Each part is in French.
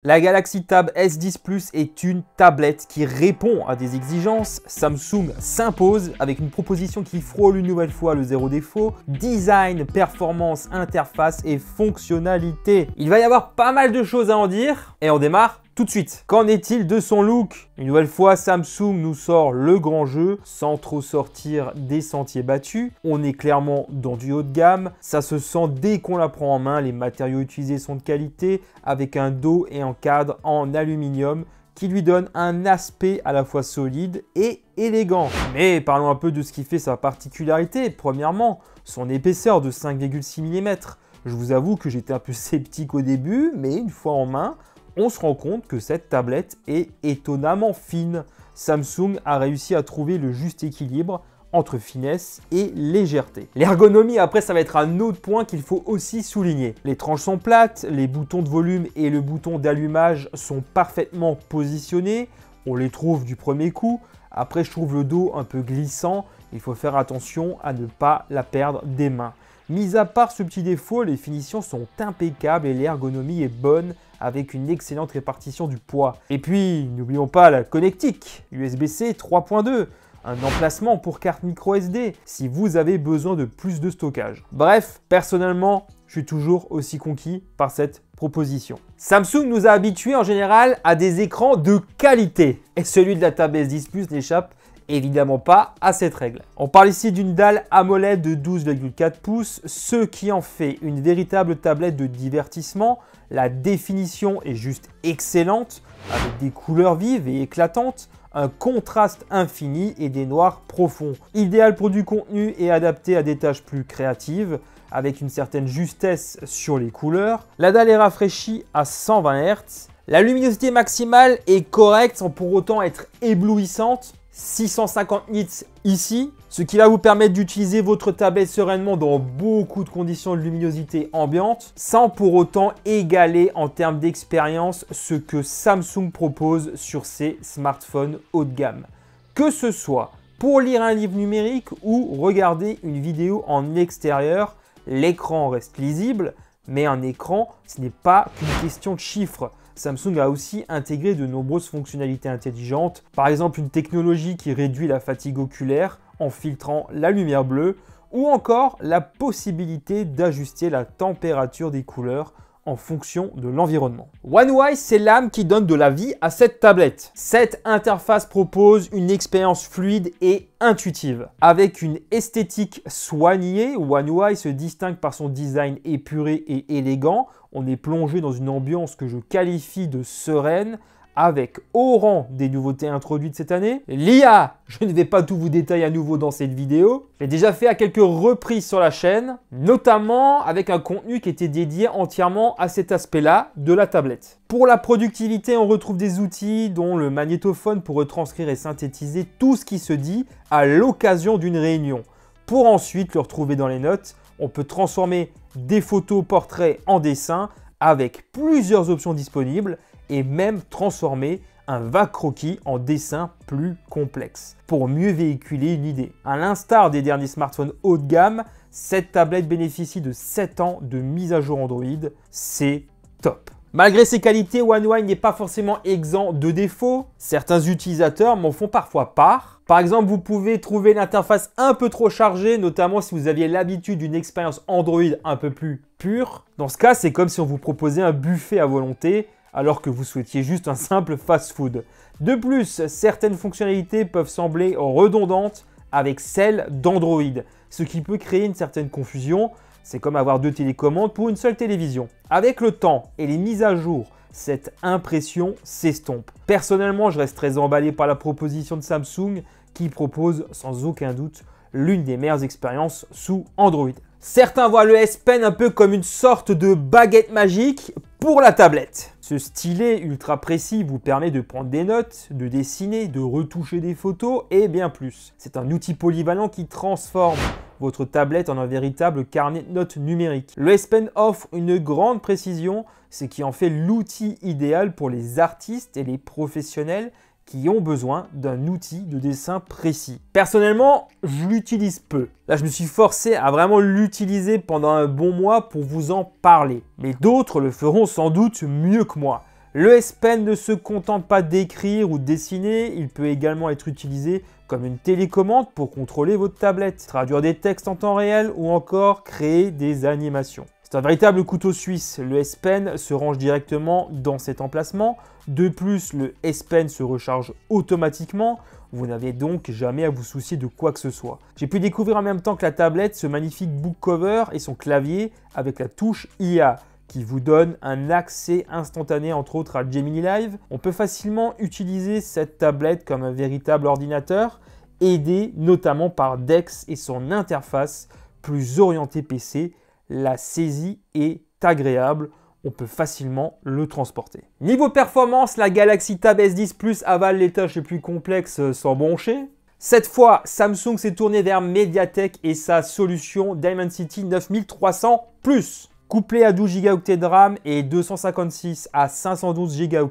La Galaxy Tab S10 Plus est une tablette qui répond à des exigences. Samsung s'impose avec une proposition qui frôle une nouvelle fois le zéro défaut. Design, performance, interface et fonctionnalité. Il va y avoir pas mal de choses à en dire et on démarre tout de suite. Qu'en est-il de son look? Une nouvelle fois, Samsung nous sort le grand jeu sans trop sortir des sentiers battus. On est clairement dans du haut de gamme. Ça se sent dès qu'on la prend en main. Les matériaux utilisés sont de qualité avec un dos et un cadre en aluminium qui lui donne un aspect à la fois solide et élégant. Mais parlons un peu de ce qui fait sa particularité. Premièrement, son épaisseur de 5,6 mm. Je vous avoue que j'étais un peu sceptique au début, mais une fois en main, on se rend compte que cette tablette est étonnamment fine. Samsung a réussi à trouver le juste équilibre entre finesse et légèreté. L'ergonomie, après, ça va être un autre point qu'il faut aussi souligner. Les tranches sont plates, les boutons de volume et le bouton d'allumage sont parfaitement positionnés. On les trouve du premier coup. Après, je trouve le dos un peu glissant. Il faut faire attention à ne pas la perdre des mains. Mis à part ce petit défaut, les finitions sont impeccables et l'ergonomie est bonne avec une excellente répartition du poids. Et puis, n'oublions pas la connectique USB-C 3.2, un emplacement pour carte micro SD si vous avez besoin de plus de stockage. Bref, personnellement, je suis toujours aussi conquis par cette proposition. Samsung nous a habitués en général à des écrans de qualité et celui de la Tab S10 Plus n'échappe évidemment pas à cette règle. On parle ici d'une dalle AMOLED de 12,4 pouces, ce qui en fait une véritable tablette de divertissement. La définition est juste excellente, avec des couleurs vives et éclatantes, un contraste infini et des noirs profonds. Idéal pour du contenu et adapté à des tâches plus créatives, avec une certaine justesse sur les couleurs. La dalle est rafraîchie à 120 Hz. La luminosité maximale est correcte sans pour autant être éblouissante. 650 nits ici, ce qui va vous permettre d'utiliser votre tablette sereinement dans beaucoup de conditions de luminosité ambiante, sans pour autant égaler en termes d'expérience ce que Samsung propose sur ses smartphones haut de gamme. Que ce soit pour lire un livre numérique ou regarder une vidéo en extérieur, l'écran reste lisible, mais un écran, ce n'est pas qu'une question de chiffres. Samsung a aussi intégré de nombreuses fonctionnalités intelligentes, par exemple une technologie qui réduit la fatigue oculaire en filtrant la lumière bleue, ou encore la possibilité d'ajuster la température des couleurs en fonction de l'environnement. One UI, c'est l'âme qui donne de la vie à cette tablette. Cette interface propose une expérience fluide et intuitive. Avec une esthétique soignée, One UI se distingue par son design épuré et élégant. On est plongé dans une ambiance que je qualifie de sereine, avec au rang des nouveautés introduites cette année. L'IA, je ne vais pas tout vous détailler à nouveau dans cette vidéo. Je l'ai déjà fait à quelques reprises sur la chaîne, notamment avec un contenu qui était dédié entièrement à cet aspect-là de la tablette. Pour la productivité, on retrouve des outils dont le magnétophone pour retranscrire et synthétiser tout ce qui se dit à l'occasion d'une réunion. Pour ensuite le retrouver dans les notes, on peut transformer des photos portraits en dessins avec plusieurs options disponibles et même transformer un vague croquis en dessin plus complexe pour mieux véhiculer une idée. À l'instar des derniers smartphones haut de gamme, cette tablette bénéficie de 7 ans de mise à jour Android. C'est top. Malgré ses qualités, One UI n'est pas forcément exempt de défauts. Certains utilisateurs m'en font parfois part. Par exemple, vous pouvez trouver l'interface un peu trop chargée, notamment si vous aviez l'habitude d'une expérience Android un peu plus pure. Dans ce cas, c'est comme si on vous proposait un buffet à volonté, alors que vous souhaitiez juste un simple fast-food. De plus, certaines fonctionnalités peuvent sembler redondantes avec celles d'Android, ce qui peut créer une certaine confusion. C'est comme avoir deux télécommandes pour une seule télévision. Avec le temps et les mises à jour, cette impression s'estompe. Personnellement, je reste très emballé par la proposition de Samsung qui propose sans aucun doute l'une des meilleures expériences sous Android. Certains voient le S Pen un peu comme une sorte de baguette magique pour la tablette. Ce stylet ultra précis vous permet de prendre des notes, de dessiner, de retoucher des photos et bien plus. C'est un outil polyvalent qui transforme votre tablette en un véritable carnet de notes numérique. Le S Pen offre une grande précision, ce qui en fait l'outil idéal pour les artistes et les professionnels qui ont besoin d'un outil de dessin précis. Personnellement, je l'utilise peu. Là, je me suis forcé à vraiment l'utiliser pendant un bon mois pour vous en parler. Mais d'autres le feront sans doute mieux que moi. Le S Pen ne se contente pas d'écrire ou de dessiner, il peut également être utilisé comme une télécommande pour contrôler votre tablette, traduire des textes en temps réel ou encore créer des animations. C'est un véritable couteau suisse, le S Pen se range directement dans cet emplacement. De plus, le S Pen se recharge automatiquement, vous n'avez donc jamais à vous soucier de quoi que ce soit. J'ai pu découvrir en même temps que la tablette ce magnifique book cover et son clavier avec la touche IA qui vous donne un accès instantané entre autres à Gemini Live. On peut facilement utiliser cette tablette comme un véritable ordinateur, aidé notamment par Dex et son interface plus orientée PC. La saisie est agréable, on peut facilement le transporter. Niveau performance, la Galaxy Tab S10 Plus avale les tâches les plus complexes sans broncher. Cette fois, Samsung s'est tourné vers MediaTek et sa solution Dimensity 9300+. Couplé à 12 Go de RAM et 256 à 512 Go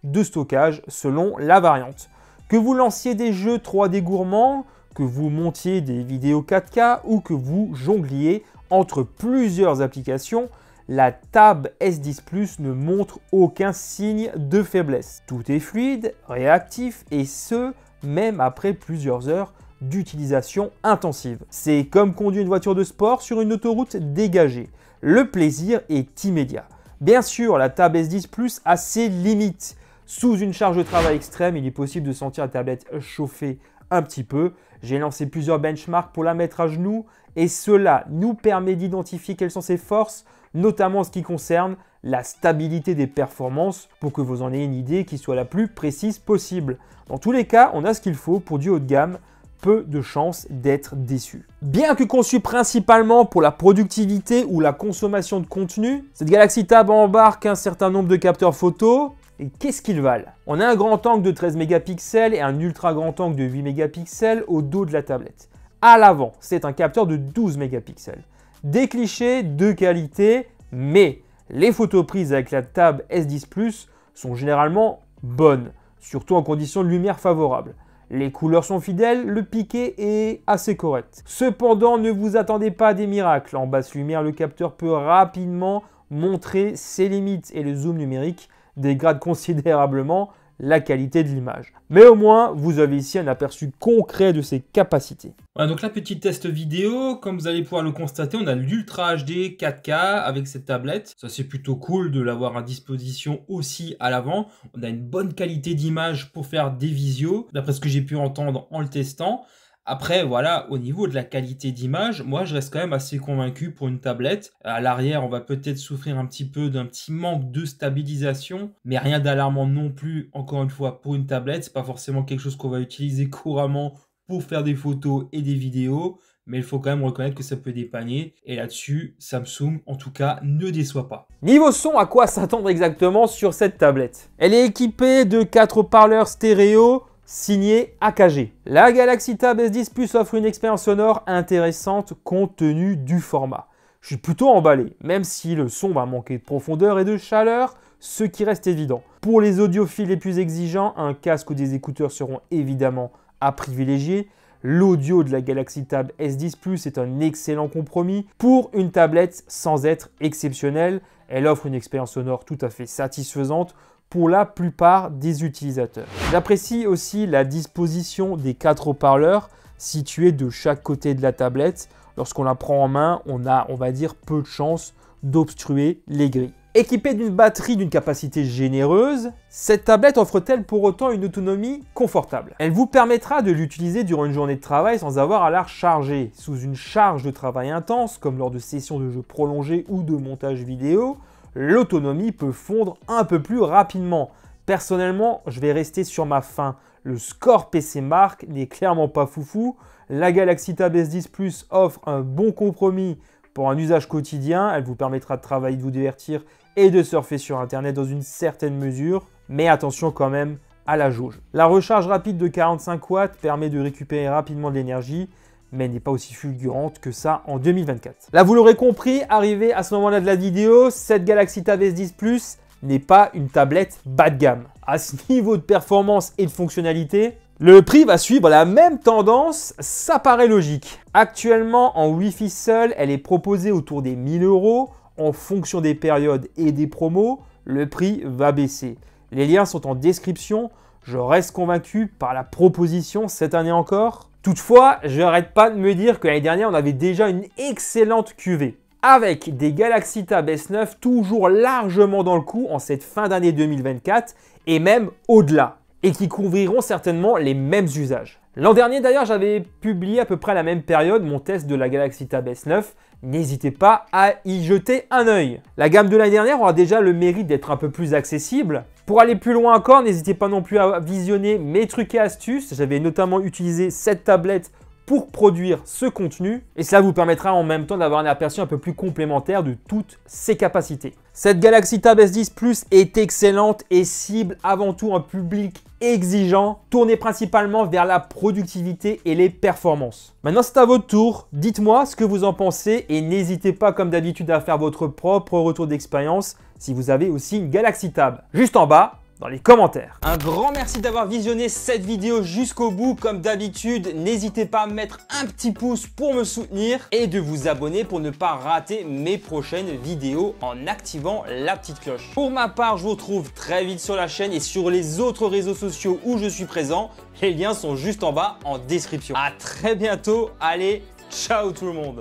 de stockage selon la variante. Que vous lanciez des jeux 3D gourmands, que vous montiez des vidéos 4K ou que vous jongliez entre plusieurs applications, la Tab S10 Plus ne montre aucun signe de faiblesse. Tout est fluide, réactif et ce, même après plusieurs heures d'utilisation intensive. C'est comme conduire une voiture de sport sur une autoroute dégagée. Le plaisir est immédiat. Bien sûr, la Tab S10 Plus a ses limites. Sous une charge de travail extrême, il est possible de sentir la tablette chauffer un petit peu. J'ai lancé plusieurs benchmarks pour la mettre à genoux et cela nous permet d'identifier quelles sont ses forces, notamment en ce qui concerne la stabilité des performances pour que vous en ayez une idée qui soit la plus précise possible. Dans tous les cas, on a ce qu'il faut pour du haut de gamme. Peu de chances d'être déçu. Bien que conçue principalement pour la productivité ou la consommation de contenu, cette Galaxy Tab embarque un certain nombre de capteurs photo. Et qu'est-ce qu'ils valent? On a un grand angle de 13 mégapixels et un ultra grand angle de 8 mégapixels au dos de la tablette. À l'avant, c'est un capteur de 12 mégapixels. Des clichés de qualité, mais les photos prises avec la Tab S10 Plus sont généralement bonnes, surtout en conditions de lumière favorable. Les couleurs sont fidèles, le piqué est assez correct. Cependant, ne vous attendez pas à des miracles. En basse lumière, le capteur peut rapidement montrer ses limites et le zoom numérique dégrade considérablement la qualité de l'image. Mais au moins, vous avez ici un aperçu concret de ses capacités. Voilà, donc là, petit test vidéo. Comme vous allez pouvoir le constater, on a l'Ultra HD 4K avec cette tablette. Ça, c'est plutôt cool de l'avoir à disposition aussi à l'avant. On a une bonne qualité d'image pour faire des visios, d'après ce que j'ai pu entendre en le testant. Après, voilà, au niveau de la qualité d'image, moi, je reste quand même assez convaincu pour une tablette. À l'arrière, on va peut-être souffrir un petit peu d'un petit manque de stabilisation, mais rien d'alarmant non plus, encore une fois, pour une tablette. C'est pas forcément quelque chose qu'on va utiliser couramment pour faire des photos et des vidéos, mais il faut quand même reconnaître que ça peut dépanner. Et là-dessus, Samsung, en tout cas, ne déçoit pas. Niveau son, à quoi s'attendre exactement sur cette tablette? Elle est équipée de 4 haut-parleurs stéréo, signé AKG. La Galaxy Tab S10 Plus offre une expérience sonore intéressante compte tenu du format. Je suis plutôt emballé, même si le son va manquer de profondeur et de chaleur, ce qui reste évident. Pour les audiophiles les plus exigeants, un casque ou des écouteurs seront évidemment à privilégier. L'audio de la Galaxy Tab S10 Plus est un excellent compromis pour une tablette sans être exceptionnelle. Elle offre une expérience sonore tout à fait satisfaisante pour la plupart des utilisateurs. J'apprécie aussi la disposition des 4 haut-parleurs situés de chaque côté de la tablette. Lorsqu'on la prend en main, on a, on va dire, peu de chances d'obstruer les grilles. Équipée d'une batterie d'une capacité généreuse, cette tablette offre-t-elle pour autant une autonomie confortable? Elle vous permettra de l'utiliser durant une journée de travail sans avoir à la recharger. Sous une charge de travail intense, comme lors de sessions de jeux prolongées ou de montage vidéo, l'autonomie peut fondre un peu plus rapidement. Personnellement, je vais rester sur ma faim. Le score PC Mark n'est clairement pas foufou. La Galaxy Tab S10 Plus offre un bon compromis pour un usage quotidien. Elle vous permettra de travailler, de vous divertir et de surfer sur Internet dans une certaine mesure. Mais attention quand même à la jauge. La recharge rapide de 45 watts permet de récupérer rapidement de l'énergie, mais n'est pas aussi fulgurante que ça en 2024. Là, vous l'aurez compris, arrivé à ce moment-là de la vidéo, cette Galaxy Tab S10 Plus n'est pas une tablette bas de gamme. À ce niveau de performance et de fonctionnalité, le prix va suivre la même tendance, ça paraît logique. Actuellement, en Wi-Fi seul, elle est proposée autour des 1000 €. En fonction des périodes et des promos, le prix va baisser. Les liens sont en description. Je reste convaincu par la proposition cette année encore. Toutefois, je n'arrête pas de me dire que l'année dernière, on avait déjà une excellente cuvée. Avec des Galaxy Tab S9 toujours largement dans le coup en cette fin d'année 2024 et même au-delà. Et qui couvriront certainement les mêmes usages. L'an dernier d'ailleurs, j'avais publié à peu près à la même période mon test de la Galaxy Tab S9. N'hésitez pas à y jeter un œil. La gamme de l'année dernière aura déjà le mérite d'être un peu plus accessible. Pour aller plus loin encore, n'hésitez pas non plus à visionner mes trucs et astuces. J'avais notamment utilisé cette tablette pour produire ce contenu et cela vous permettra en même temps d'avoir un aperçu un peu plus complémentaire de toutes ses capacités. Cette Galaxy Tab S10 Plus est excellente et cible avant tout un public exigeant, tourné principalement vers la productivité et les performances. Maintenant, c'est à votre tour. Dites-moi ce que vous en pensez et n'hésitez pas comme d'habitude à faire votre propre retour d'expérience si vous avez aussi une Galaxy Tab. Juste en bas, dans les commentaires. Un grand merci d'avoir visionné cette vidéo jusqu'au bout. Comme d'habitude, n'hésitez pas à mettre un petit pouce pour me soutenir et de vous abonner pour ne pas rater mes prochaines vidéos en activant la petite cloche. Pour ma part, je vous retrouve très vite sur la chaîne et sur les autres réseaux sociaux où je suis présent. Les liens sont juste en bas en description. À très bientôt. Allez, ciao tout le monde.